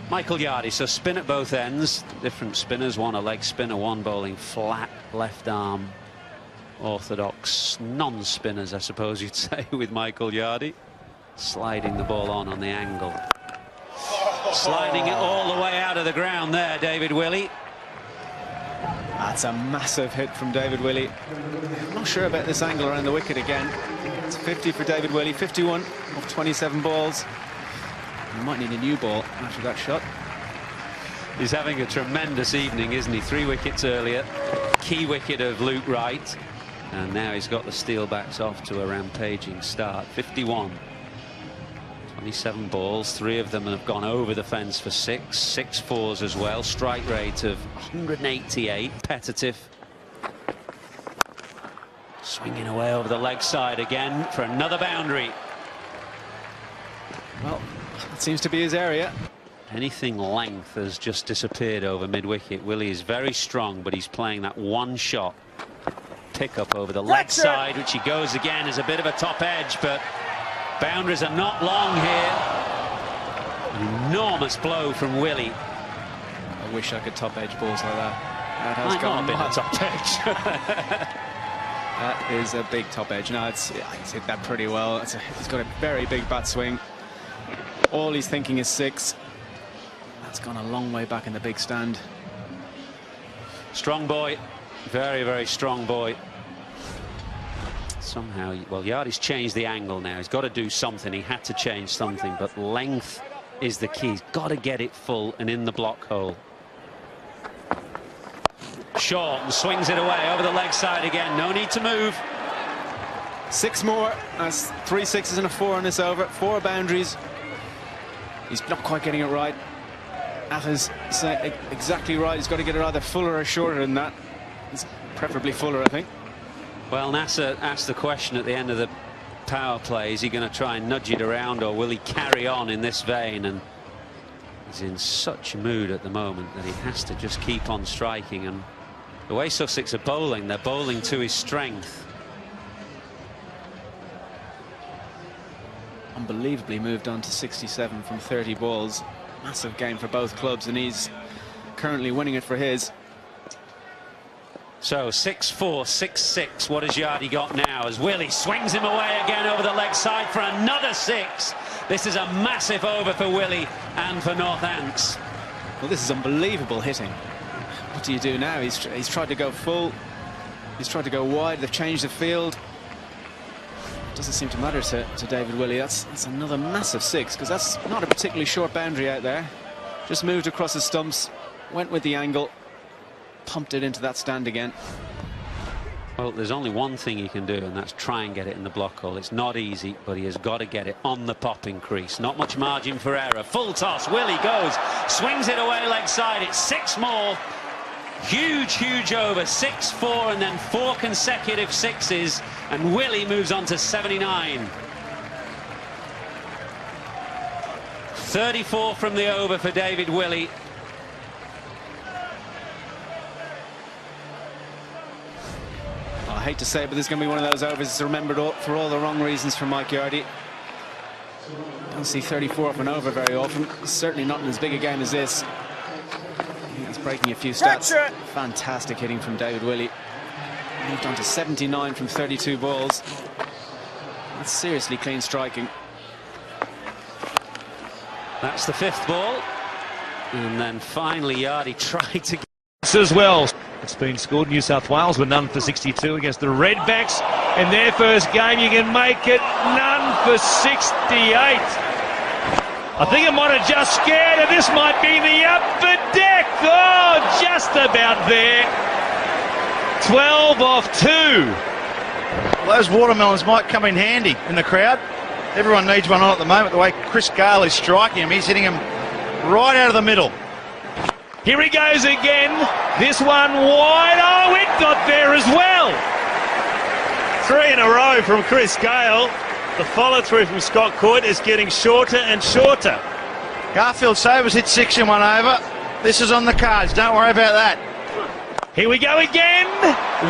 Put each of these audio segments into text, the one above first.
Michael Yardy, so spin at both ends, different spinners, one a leg spinner, one bowling flat left arm, orthodox non-spinners I suppose you'd say with Michael Yardy, sliding the ball on the angle, sliding it all the way out of the ground there, David Willey. That's a massive hit from David Willey. I'm not sure about this angle around the wicket again. It's 50 for David Willey, 51 of 27 balls. He might need a new ball after that shot. He's having a tremendous evening, isn't he? 3 wickets earlier, key wicket of Luke Wright, and now he's got the Steelbacks off to a rampaging start. 51, 27 balls, 3 of them have gone over the fence for 6 fours as well. Strike rate of 188, competitive. Swinging away over the leg side again for another boundary. Well, that seems to be his area. Anything length has just disappeared over mid-wicket. Willey is very strong, but he's playing that one shot pick up over the leg side, which he goes again as a bit of a top edge, but boundaries are not long here. An enormous blow from Willey. I wish I could top edge balls like that. That has Might gone not have been a top edge. That is a big top edge. No, it's hit that pretty well. He's got a very big bat swing. All he's thinking is 6. That's gone a long way back in the big stand. Strong boy, very, very strong boy. Somehow, well, Yardy's changed the angle now. He's got to do something. He had to change something, but length is the key. He's got to get it full and in the block hole. Short and swings it away over the leg side again. No need to move. 6 more. That's 3 sixes and a 4 on this over. 4 boundaries. He's not quite getting it right. Atha's exactly right. He's got to get it either fuller or shorter than that. It's preferably fuller, I think. Well, NASA asked the question at the end of the power play, is he going to try and nudge it around, or will he carry on in this vein? And he's in such a mood at the moment that he has to just keep on striking. And the way Sussex are bowling, they're bowling to his strength. Unbelievably moved on to 67 from 30 balls. Massive game for both clubs, and he's currently winning it for his. So 6-4, 6-6. What has Yardy got now as Willey swings him away again over the leg side for another 6? This is a massive over for Willey and for Northants. Well, this is unbelievable hitting. What do you do now? He's tried to go full. He's tried to go wide. They've changed the field. Doesn't seem to matter to David Willey. That's another massive 6, because that's not a particularly short boundary out there. Just moved across the stumps, went with the angle, pumped it into that stand again. Well, there's only one thing he can do, and that's try and get it in the block hole. It's not easy, but he has got to get it on the popping crease. Not much margin for error. Full toss. Willey goes, swings it away leg side. It's 6 more. Huge over. 6-4, and then 4 consecutive 6s, and Willey moves on to 79. 34 from the over for David Willey. I hate to say it, but this is going to be one of those overs that's remembered for all the wrong reasons for Mike Yardy. Don't see 34 up and over very often. Certainly not in as big a game as this. That's breaking a few stats. Fantastic hitting from David Willey. Moved on to 79 from 32 balls. That's seriously clean striking. That's the 5th ball. And then finally Yardy tried to get as well. It's been scored. New South Wales were none for 62 against the Redbacks. In their first game, you can make it none for 68. I think it might have just scared her. This might be the upper deck. Oh, just about there. 12 off 2. Well, those watermelons might come in handy in the crowd. Everyone needs one on at the moment. The way Chris Gale is striking him, he's hitting him right out of the middle. Here he goes again. This one wide. Oh, it got there as well. 3 in a row from Chris Gale. The follow-through from Scott Court is getting shorter and shorter. Garfield Sabres hit 6 in one over. This is on the cards. Don't worry about that. Here we go again.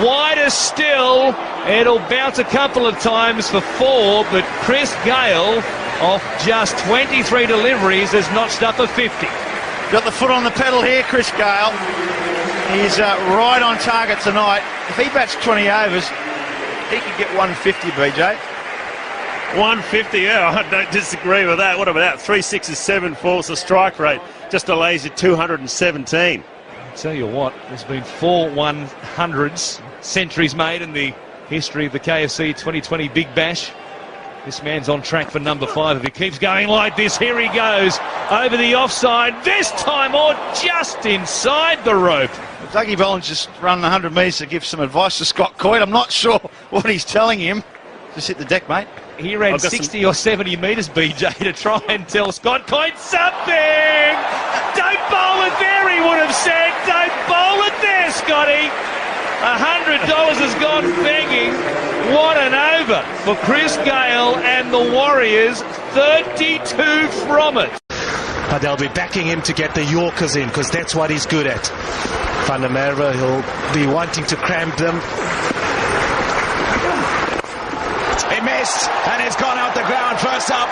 Wider still. It'll bounce a couple of times for 4, but Chris Gale, off just 23 deliveries, has notched up a 50. Got the foot on the pedal here, Chris Gale. He's right on target tonight. If he bats 20 overs, he could get 150, BJ. 150, yeah, I don't disagree with that. What about that? 3 6s, 7 4s, the strike rate just a lazy 217. Tell you what, there's been 4 100s, centuries made in the history of the KFC 2020 Big Bash. This man's on track for number 5. If he keeps going like this, here he goes over the offside, this time or just inside the rope. Dougie Boland's just run 100 metres to give some advice to Scott Coyte. I'm not sure what he's telling him. Just hit the deck, mate. He ran 60 or 70 metres, BJ, to try and tell Scott Coyte something. Don't bowl it there, he would have said. Don't bowl it there, Scotty. $100 has gone begging. What an over for Chris Gale and the Warriors. 32 from it. But they'll be backing him to get the Yorkers in, because that's what he's good at. Van der Merwe, he'll be wanting to cramp them. He missed, and it's gone out the ground. First up.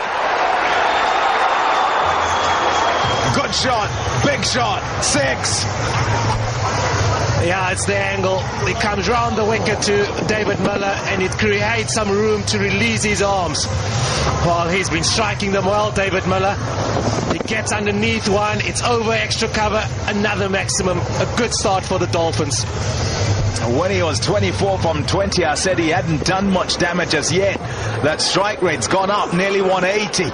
Good shot, big shot, 6. Yeah, it's the angle. It comes round the wicket to David Miller, and it creates some room to release his arms. Well, he's been striking them well, David Miller. He gets underneath one, it's over extra cover, another maximum. A good start for the Dolphins. When he was 24 from 20, I said he hadn't done much damage as yet. That strike rate's gone up, nearly 180.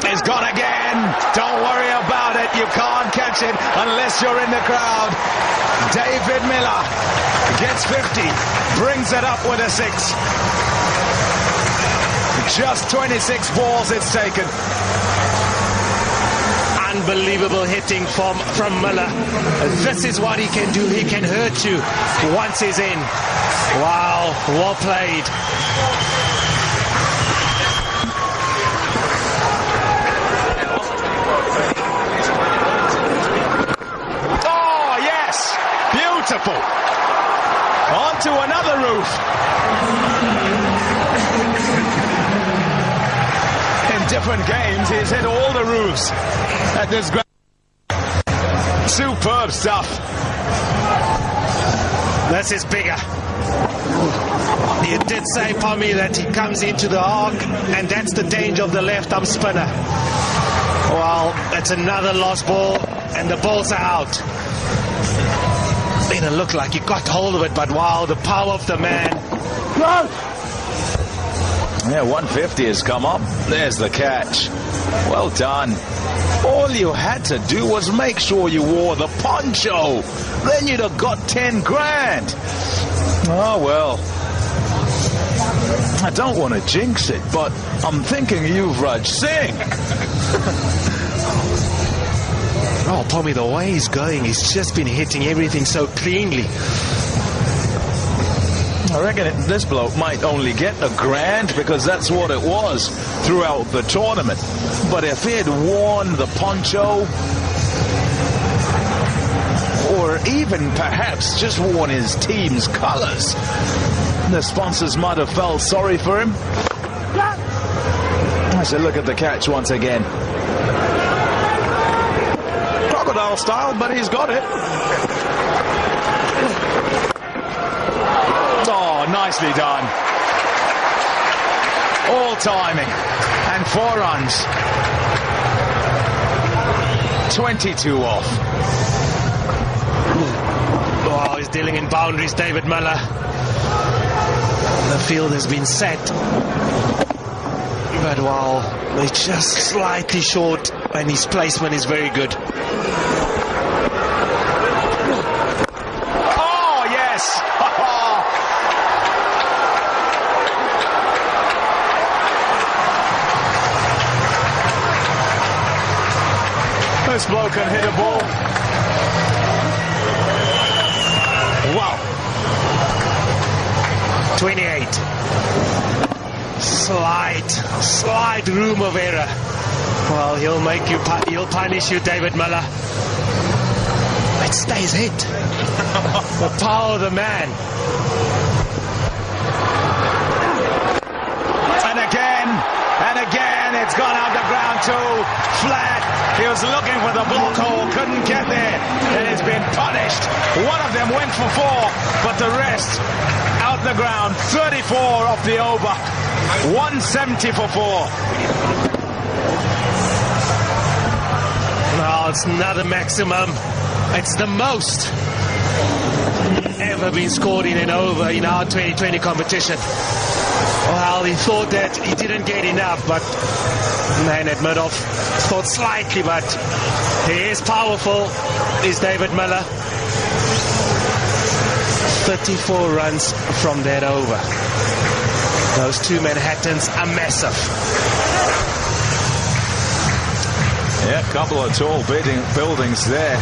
It's gone again. Don't worry about it. You can't catch it unless you're in the crowd. David Miller gets 50, brings it up with a 6. Just 26 balls it's taken. Unbelievable hitting from Miller. This is what he can do. He can hurt you once he's in. Wow, well played. Oh, yes! Beautiful! On to another roof. In different games, he's hit all the roofs at this ground. Superb stuff. This is bigger. You did say, Pommy, that he comes into the arc, and that's the danger of the left arm spinner. Well, it's another lost ball, and the balls are out. Didn't look like he got hold of it, but wow, the power of the man. Yeah, 150 has come up. There's the catch. Well done. All you had to do was make sure you wore the poncho. Then you'd have got 10 grand. Oh, well. I don't want to jinx it, but I'm thinking Yuvraj Singh. Oh, Pommy, the way he's going, he's just been hitting everything so cleanly. I reckon this bloke might only get a grand because that's what it was throughout the tournament. But if he had worn the poncho, or even perhaps just worn his team's colours, the sponsors might have felt sorry for him. I should look at the catch once again. Crocodile style, but he's got it. Oh, nicely done. All timing. And 4 runs. 22 off. Oh, he's dealing in boundaries, David Miller. The field has been set. But wow, they're just slightly short, and his placement is very good. Oh, yes! This bloke can hit a ball. Wow. 28. Slight room of error. Well, he'll punish you, David Miller. It stays hit. The power of the man. And again, and it's gone out the ground too. Flat. He was looking for the block hole, couldn't get there, and it's been punished. One of them went for 4, but the rest out the ground. 34 off the over. 170 for 4. Well, it's not a maximum. It's the most ever been scored in an over in our 2020 competition. Well, he thought that he didn't get enough, but man at Madoff thought slightly, but he is powerful, is David Miller. 34 runs from that over. Those 2 Manhattans are massive. Yeah, a couple of tall buildings there.